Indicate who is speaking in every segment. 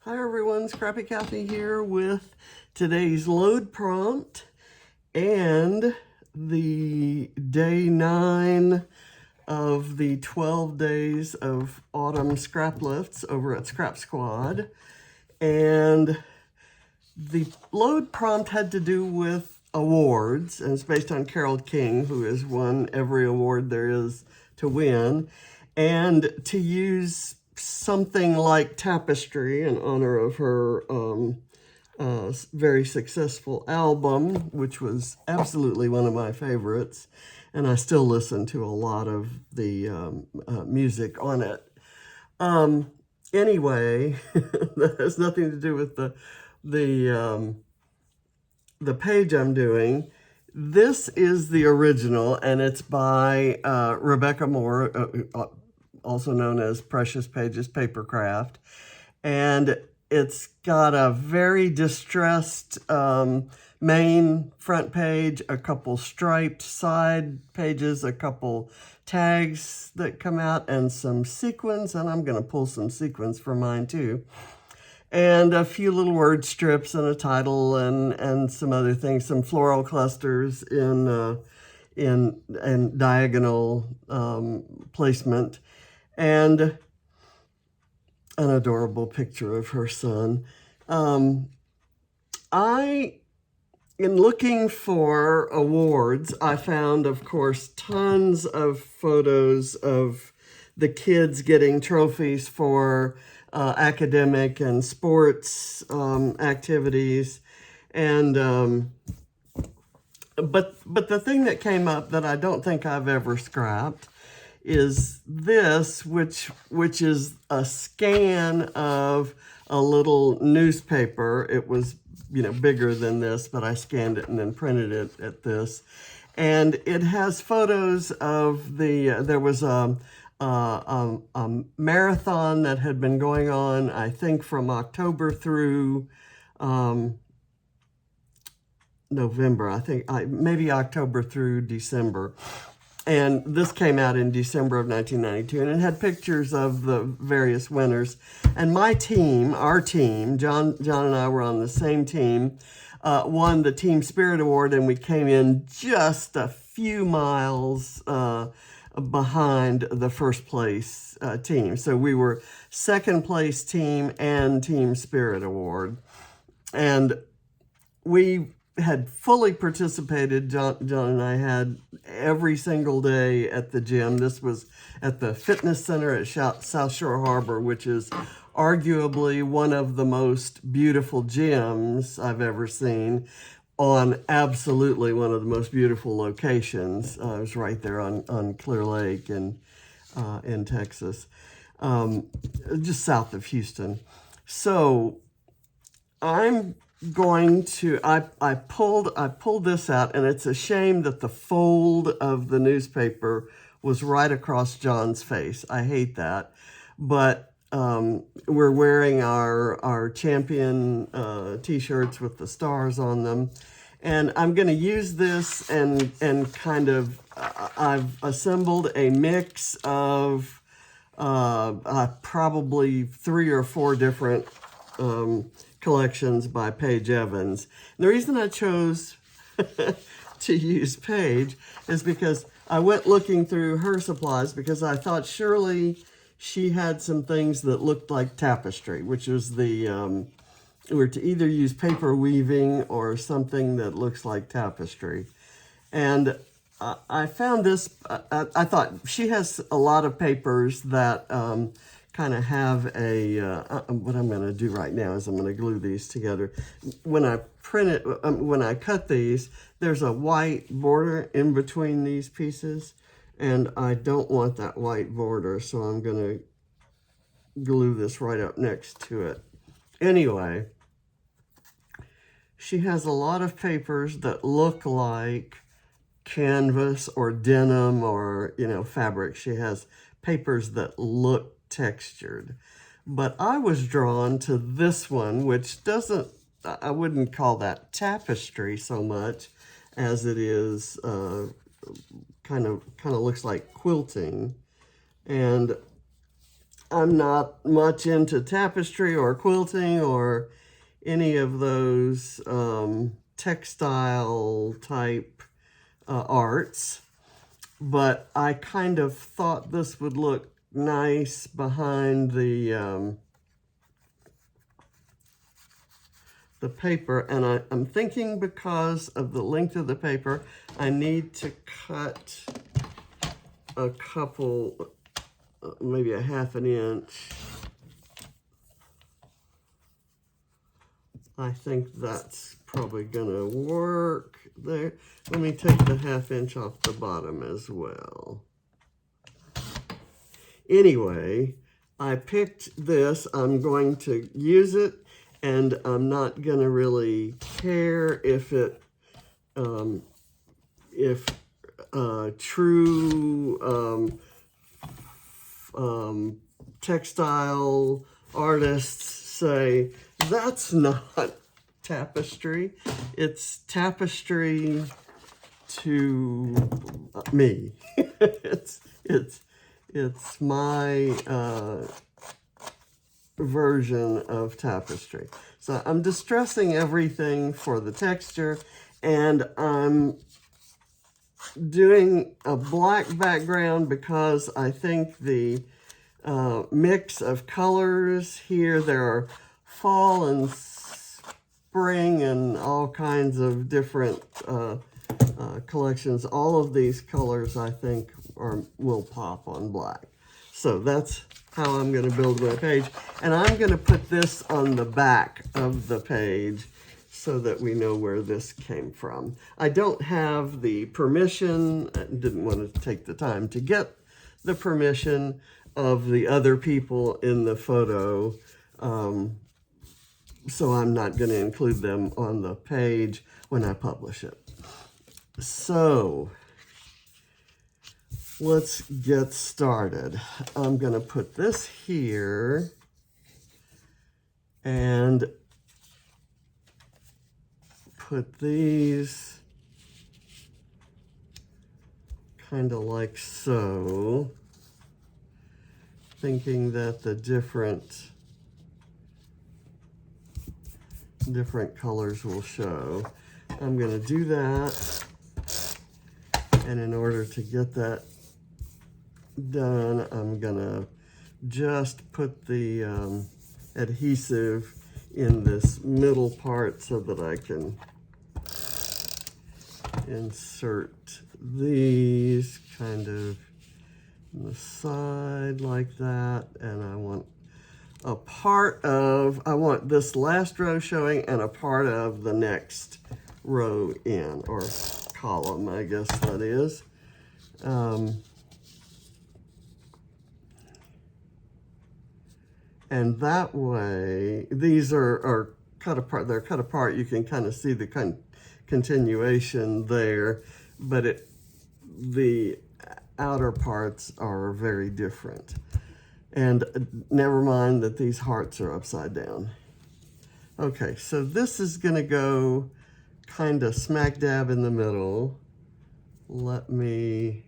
Speaker 1: Hi everyone, Scrappy Kathy here with today's load prompt and the day 9 of the 12 days of autumn Scraplifts over at Scrap Squad. And the load prompt had to do with awards, and it's based on Carole King, who has won every award there is to win, and to use something like Tapestry in honor of her very successful album, which was absolutely one of my favorites, and I still listen to a lot of the music on it. Anyway, that has nothing to do with the page I'm doing. This is the original, and it's by Rebecca Moore, also known as Precious Pages Papercraft. And it's got a very distressed main front page, a couple striped side pages, a couple tags that come out, and some sequins, and I'm going to pull some sequins for mine too. And a few little word strips and a title and some other things, some floral clusters in diagonal placement, and an adorable picture of her son. In looking for awards, I found, of course, tons of photos of the kids getting trophies for academic and sports activities. And but the thing that came up that I don't think I've ever scrapped is this, which is a scan of a little newspaper. It was, bigger than this, but I scanned it and then printed it at this. And it has photos of there was a marathon that had been going on, I think, from October through November. I think maybe October through December. And this came out in December of 1992, and it had pictures of the various winners. And my team, our team, John and I were on the same team, won the Team Spirit Award, and we came in just a few miles behind the first place team. So we were second place team and Team Spirit Award. And we had fully participated. John and I had every single day at the gym. This was at the fitness center at South Shore Harbor, which is arguably one of the most beautiful gyms I've ever seen, on absolutely one of the most beautiful locations. It was right there on Clear Lake in Texas, just south of Houston. So I'm going to, I pulled this out, and it's a shame that the fold of the newspaper was right across John's face. I hate that, but we're wearing our champion t-shirts with the stars on them, and I'm going to use this and kind of I've assembled a mix of probably 3 or 4 different collections by Paige Evans. And the reason I chose to use Paige is because I went looking through her supplies, because I thought surely she had some things that looked like Tapestry, which was the, we're to either use paper weaving or something that looks like Tapestry. And I found this, I thought she has a lot of papers that kind of have a, what I'm going to do right now is I'm going to glue these together. When I print it, when I cut these, there's a white border in between these pieces, and I don't want that white border, so I'm going to glue this right up next to it. Anyway, she has a lot of papers that look like canvas or denim or, fabric. She has papers that look textured, but I was drawn to this one, which doesn't, I wouldn't call that tapestry so much as it is kind of looks like quilting. And I'm not much into tapestry or quilting or any of those textile type arts, but I kind of thought this would look nice behind the paper, and I'm thinking because of the length of the paper, I need to cut a couple, maybe a ½ inch. I think that's probably gonna work there. Let me take the ½ inch off the bottom as well. Anyway, I picked this. I'm going to use it, and I'm not gonna really care if it, true textile artists say that's not tapestry. It's tapestry to me. it's my version of tapestry. So I'm distressing everything for the texture, and I'm doing a black background because I think the mix of colors here, there are fall and spring and all kinds of different collections. All of these colors I think will pop on black. So that's how I'm going to build my page. And I'm going to put this on the back of the page so that we know where this came from. I don't have the permission, I didn't want to take the time to get the permission of the other people in the photo, so I'm not going to include them on the page when I publish it. So let's get started. I'm going to put this here and put these kind of like so, thinking that the different colors will show. I'm going to do that, and in order to get that done, I'm going to just put the adhesive in this middle part so that I can insert these kind of on the side like that, and I want I want this last row showing and a part of the next row in, or column, I guess that is. And that way, these are cut apart. They're cut apart. You can kind of see the continuation there, but the outer parts are very different. And never mind that these hearts are upside down. Okay, so this is going to go kind of smack dab in the middle. Let me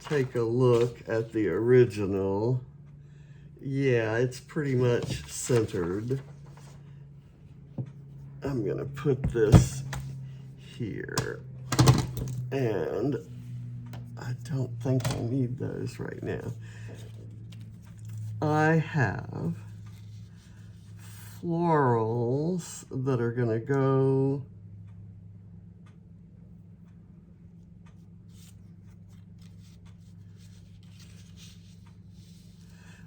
Speaker 1: take a look at the original. Yeah, it's pretty much centered. I'm going to put this here. And I don't think I need those right now. I have florals that are going to go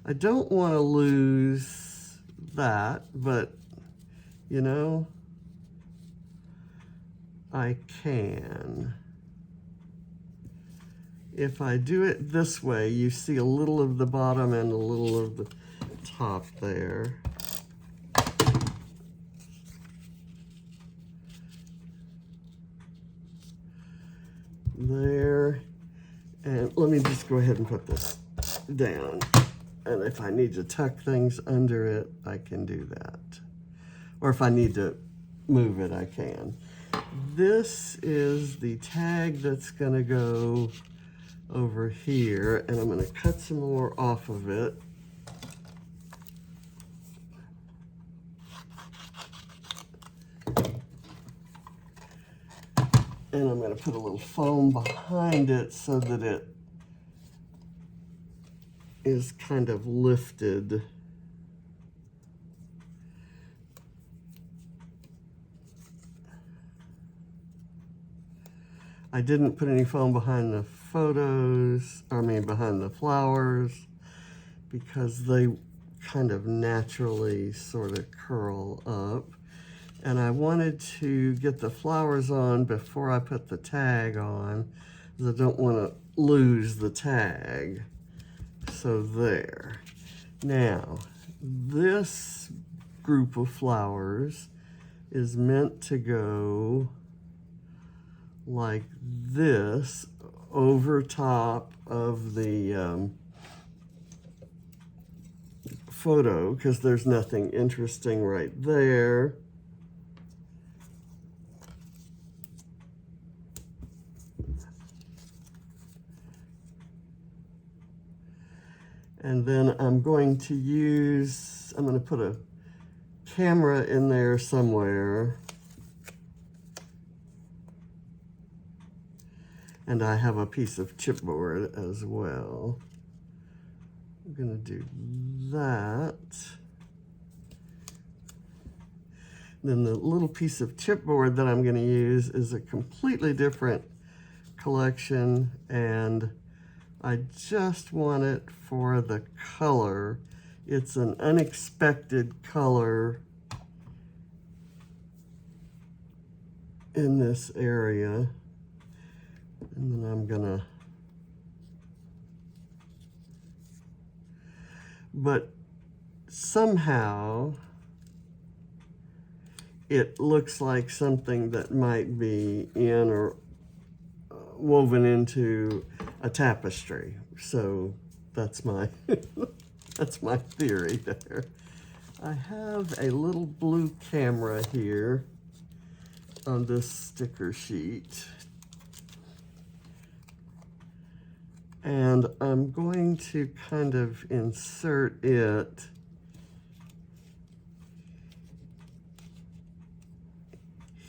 Speaker 1: I don't want to lose that, but you know, I can. If I do it this way, you see a little of the bottom and a little of the top there. There. And let me just go ahead and put this down. And if I need to tuck things under it, I can do that. Or if I need to move it, I can. This is the tag that's going to go over here, and I'm going to cut some more off of it. And I'm going to put a little foam behind it so that it is kind of lifted. I didn't put any foam behind the behind the flowers, because they kind of naturally sort of curl up. And I wanted to get the flowers on before I put the tag on, because I don't want to lose the tag. So there. Now, this group of flowers is meant to go like this over top of the photo, because there's nothing interesting right there. And then I'm going to put a camera in there somewhere. And I have a piece of chipboard as well. I'm going to do that. Then the little piece of chipboard that I'm going to use is a completely different collection, and I just want it for the color. It's an unexpected color in this area. And then I'm gonna, but somehow it looks like something that might be in or woven into a tapestry. So that's my that's my theory there. I have a little blue camera here on this sticker sheet, and I'm going to kind of insert it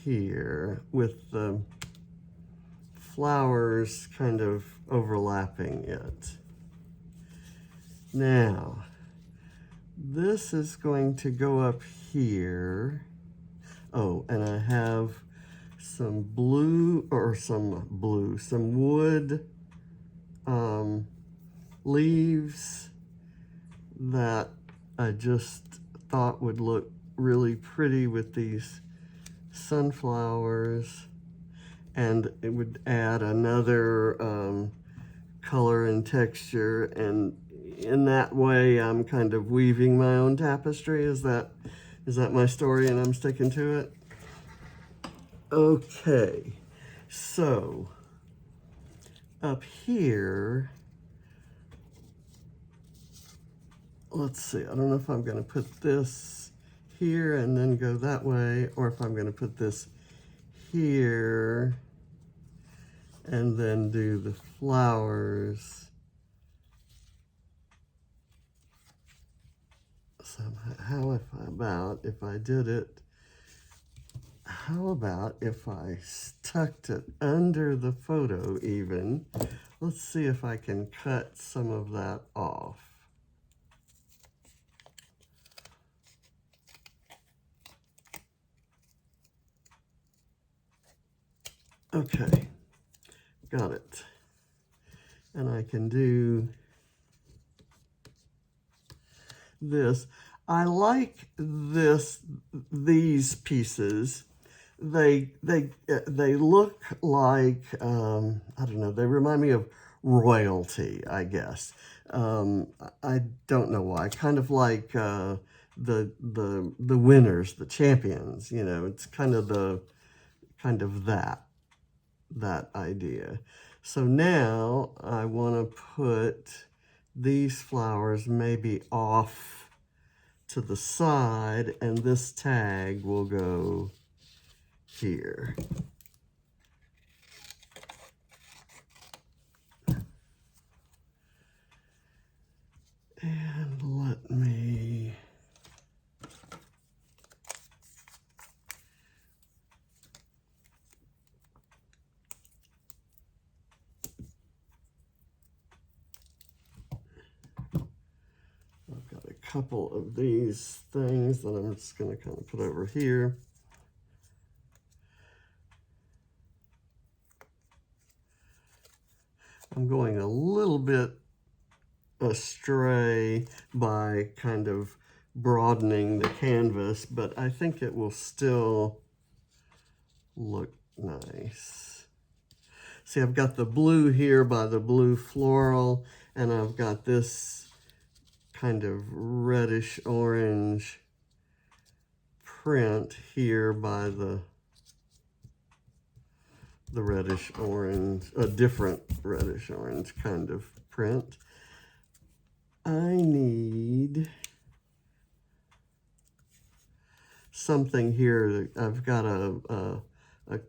Speaker 1: here with the flowers kind of overlapping it. Now, this is going to go up here. Oh, and I have some some wood leaves that I just thought would look really pretty with these sunflowers, and it would add another color and texture, and in that way I'm kind of weaving my own tapestry. Is that my story and I'm sticking to it? Okay, so up here, let's see, I don't know if I'm going to put this here and then go that way, or if I'm going to put this here and then do the flowers. So how about if I tucked it under the photo even? Let's see if I can cut some of that off. Okay, got it. And I can do this. I like these pieces. They look like, I don't know, they remind me of royalty, I guess. I don't know why. Kind of like the winners, the champions, you know, it's kind of that idea. So now I want to put these flowers maybe off to the side, and this tag will go here. And let me I've got a couple of these things that I'm just going to kind of put over here. I'm going a little bit astray by kind of broadening the canvas, but I think it will still look nice. See, I've got the blue here by the blue floral, and I've got this kind of reddish orange print here by the reddish orange, a different reddish orange kind of print. I need something here. I've got a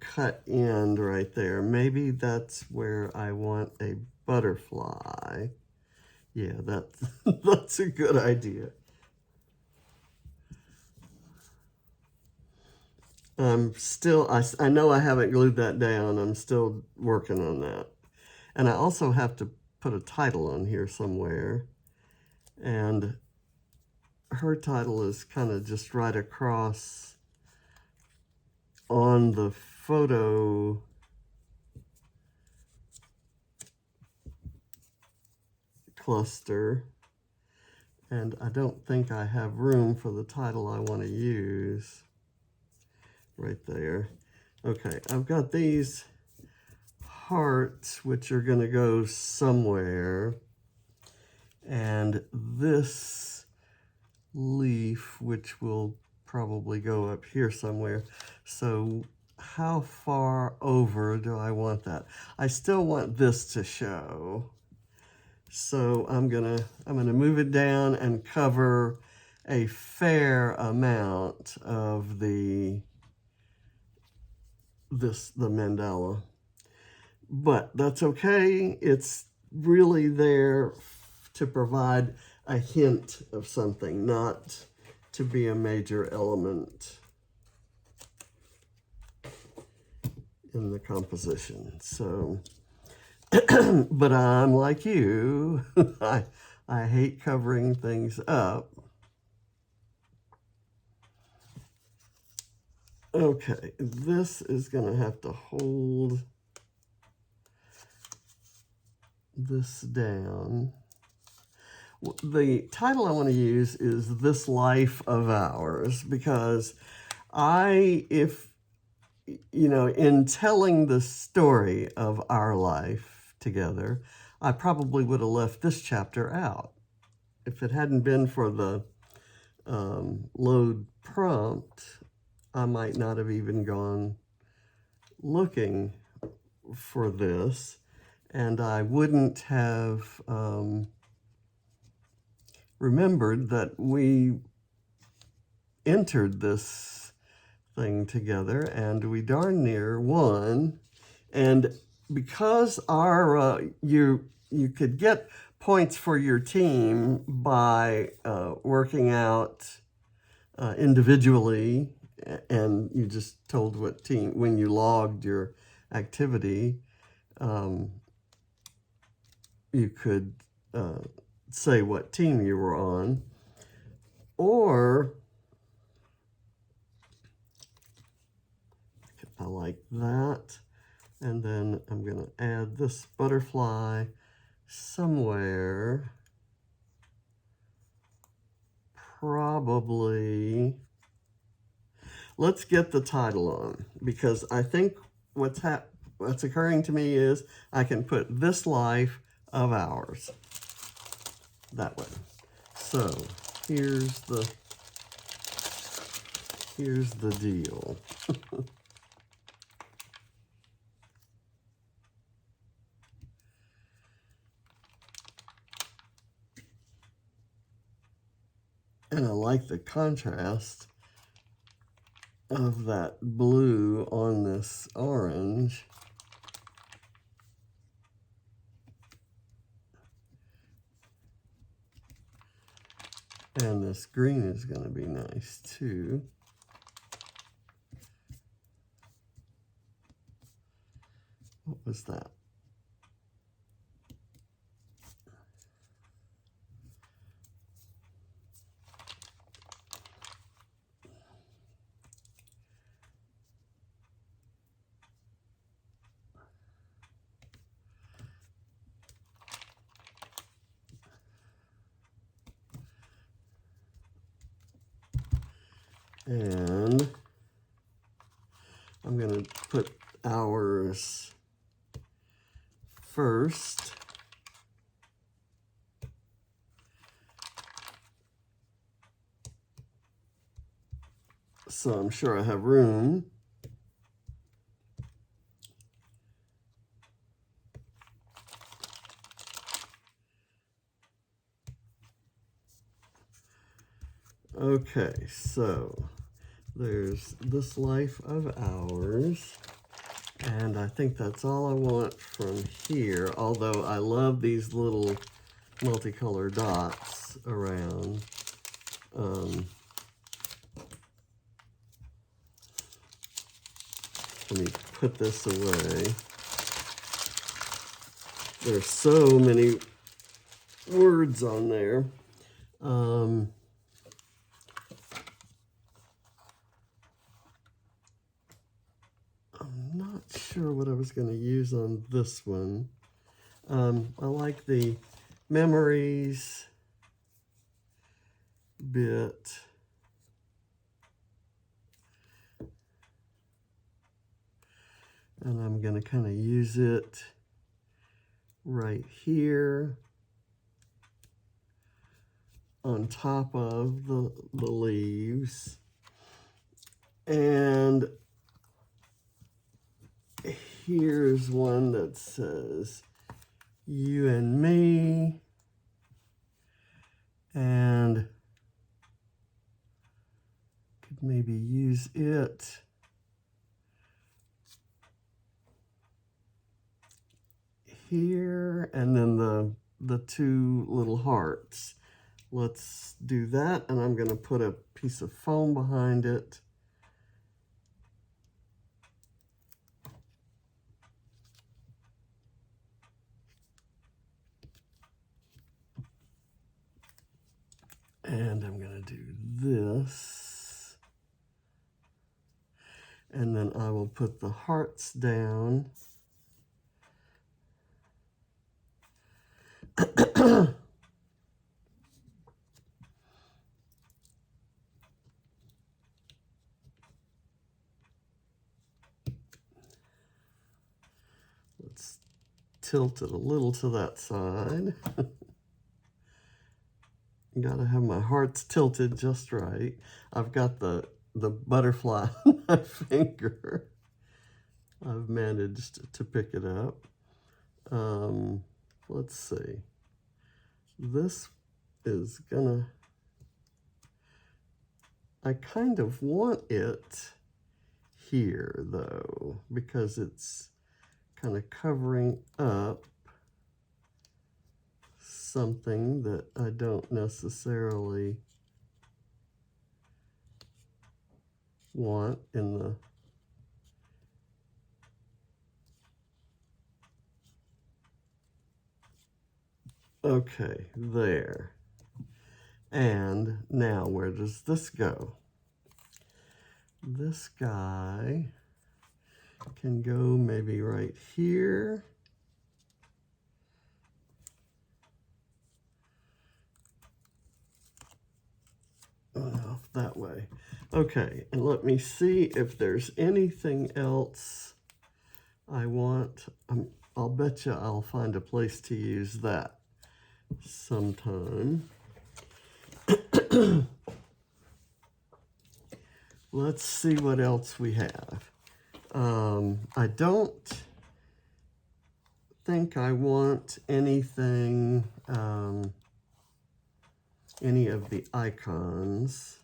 Speaker 1: cut end right there. Maybe that's where I want a butterfly. Yeah, that's a good idea. I'm still, I know I haven't glued that down. I'm still working on that. And I also have to put a title on here somewhere. And her title is kind of just right across on the photo cluster. And I don't think I have room for the title I want to use. Right there. Okay, I've got these hearts, which are going to go somewhere. And this leaf, which will probably go up here somewhere. So how far over do I want that? I still want this to show. So I'm gonna move it down and cover a fair amount of the mandala. But that's okay. It's really there to provide a hint of something, not to be a major element in the composition. So, but I'm like you, I hate covering things up. Okay, this is going to have to hold this down. The title I want to use is This Life of Ours, because if you know, in telling the story of our life together, I probably would have left this chapter out. If it hadn't been for the load prompt, I might not have even gone looking for this, and I wouldn't have remembered that we entered this thing together, and we darn near won. And because our you could get points for your team by working out individually, and you just told what team when you logged your activity. You could say what team you were on, or I like that. And then I'm going to add this butterfly somewhere, probably. Let's get the title on, because I think what's occurring to me is I can put This Life of Ours that way. So here's the deal. And I like the contrast of that blue on this orange. And this green is going to be nice too. What was that? And I'm going to put ours first. So I'm sure I have room. Okay, so there's this life of ours, and I think that's all I want from here, although I love these little multicolor dots around. Let me put this away. There's so many words on there. I'm not sure what I was going to use on this one. I like the memories bit. And I'm going to kind of use it right here on top of the leaves. And here's one that says, you and me. And could maybe use it here, and then the two little hearts. Let's do that, and I'm going to put a piece of foam behind it. And I'm going to do this. And then I will put the hearts down. Let's tilt it a little to that side. Gotta have my hearts tilted just right. I've got the butterfly on my finger. I've managed to pick it up. Let's see. This is gonna, I kind of want it here though, because it's kind of covering up something that I don't necessarily want in the okay, there. And now where does this go? This guy can go maybe right here. Off that way. Okay, and let me see if there's anything else I want. I'll bet you I'll find a place to use that sometime. Let's see what else we have. I don't think I want anything, any of the icons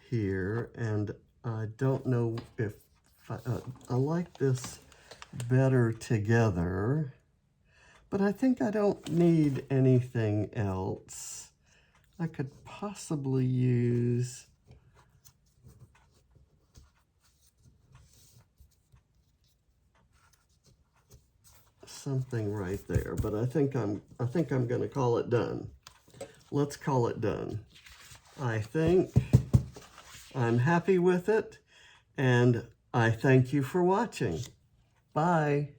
Speaker 1: here, and I don't know if I like this better together, but I think I don't need anything else. I could possibly use something right there, but I think I'm going to call it done. Let's call it done. I think I'm happy with it, and I thank you for watching. Bye.